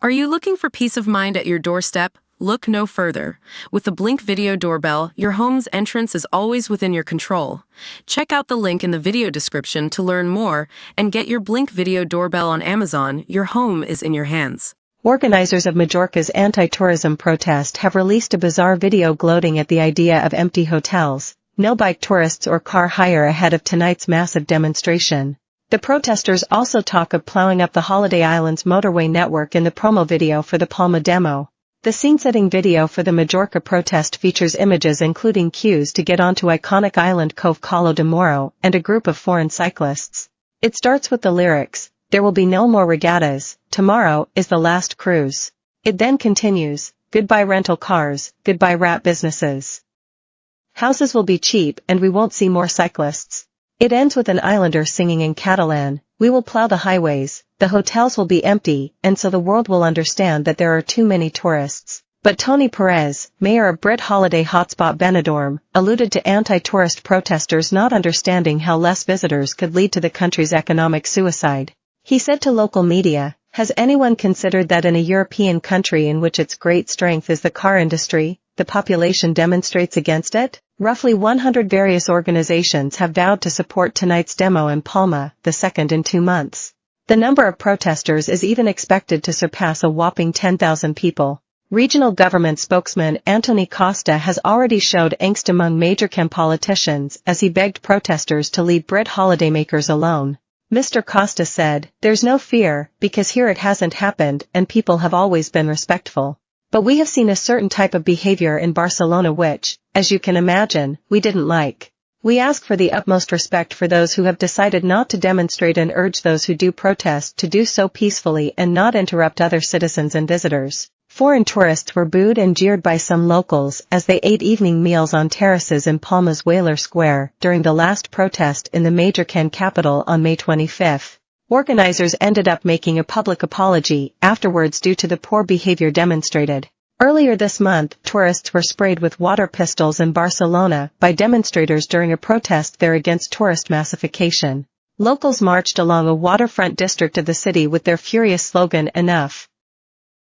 Are you looking for peace of mind at your doorstep? Look no further. With the Blink Video Doorbell, your home's entrance is always within your control. Check out the link in the video description to learn more and get your Blink Video Doorbell on Amazon. Your home is in your hands. Organizers of Majorca's anti-tourism protest have released a bizarre video gloating at the idea of empty hotels, no bike tourists or car hire ahead of tonight's massive demonstration. The protesters also talk of plowing up the Holiday Island's motorway network in the promo video for the Palma demo. The scene-setting video for the Majorca protest features images including queues to get onto iconic island Cove Calo de Moro and a group of foreign cyclists. It starts with the lyrics, "There will be no more regattas, tomorrow is the last cruise." It then continues, "Goodbye rental cars, goodbye rat businesses. Houses will be cheap and we won't see more cyclists." It ends with an islander singing in Catalan, "We will plow the highways, the hotels will be empty, and so the world will understand that there are too many tourists." But Tony Perez, mayor of Brit holiday hotspot Benidorm, alluded to anti-tourist protesters not understanding how less visitors could lead to the country's economic suicide. He said to local media, "Has anyone considered that in a European country in which its great strength is the car industry, the population demonstrates against it?" Roughly 100 various organizations have vowed to support tonight's demo in Palma, the second in 2 months. The number of protesters is even expected to surpass a whopping 10,000 people. Regional government spokesman Antoni Costa has already showed angst among Majorcan politicians as he begged protesters to leave Brit holidaymakers alone. Mr. Costa said, "There's no fear, because here it hasn't happened and people have always been respectful. But we have seen a certain type of behavior in Barcelona which, as you can imagine, we didn't like. We ask for the utmost respect for those who have decided not to demonstrate and urge those who do protest to do so peacefully and not interrupt other citizens and visitors." Foreign tourists were booed and jeered by some locals as they ate evening meals on terraces in Palma's Whaler Square during the last protest in the Majorcan capital on May 25. Organizers ended up making a public apology afterwards due to the poor behavior demonstrated. Earlier this month, tourists were sprayed with water pistols in Barcelona by demonstrators during a protest there against tourist massification. Locals marched along a waterfront district of the city with their furious slogan, "Enough.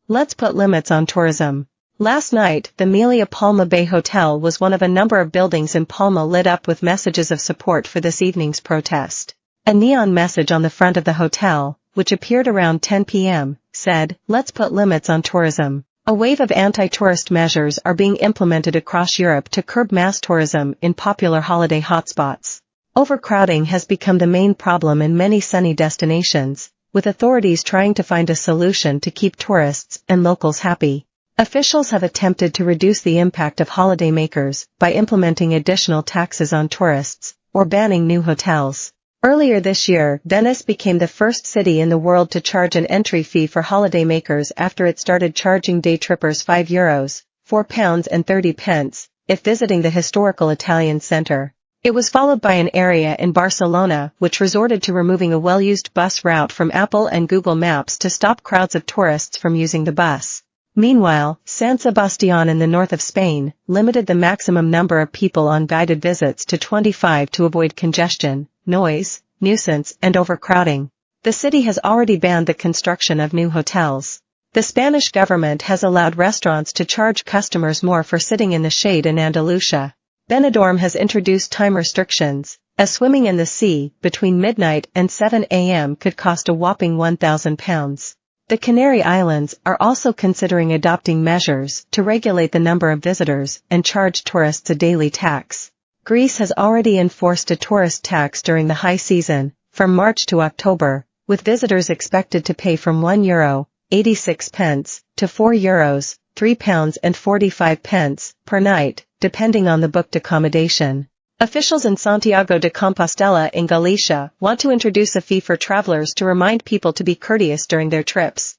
Let's put limits on tourism." Last night, the Melia Palma Bay Hotel was one of a number of buildings in Palma lit up with messages of support for this evening's protest. A neon message on the front of the hotel, which appeared around 10 p.m., said, "Let's put limits on tourism." A wave of anti-tourist measures are being implemented across Europe to curb mass tourism in popular holiday hotspots. Overcrowding has become the main problem in many sunny destinations, with authorities trying to find a solution to keep tourists and locals happy. Officials have attempted to reduce the impact of holidaymakers by implementing additional taxes on tourists or banning new hotels. Earlier this year, Venice became the first city in the world to charge an entry fee for holidaymakers after it started charging day trippers €5, £4.30, if visiting the historical Italian center. It was followed by an area in Barcelona which resorted to removing a well-used bus route from Apple and Google Maps to stop crowds of tourists from using the bus. Meanwhile, San Sebastián in the north of Spain limited the maximum number of people on guided visits to 25 to avoid congestion, noise, nuisance, and overcrowding. The city has already banned the construction of new hotels. The Spanish government has allowed restaurants to charge customers more for sitting in the shade in Andalusia. Benidorm has introduced time restrictions, as swimming in the sea between midnight and 7 a.m. could cost a whopping £1,000. The Canary Islands are also considering adopting measures to regulate the number of visitors and charge tourists a daily tax. Greece has already enforced a tourist tax during the high season, from March to October, with visitors expected to pay from €1.86 to €4, £3.45 per night, depending on the booked accommodation. Officials in Santiago de Compostela in Galicia want to introduce a fee for travelers to remind people to be courteous during their trips.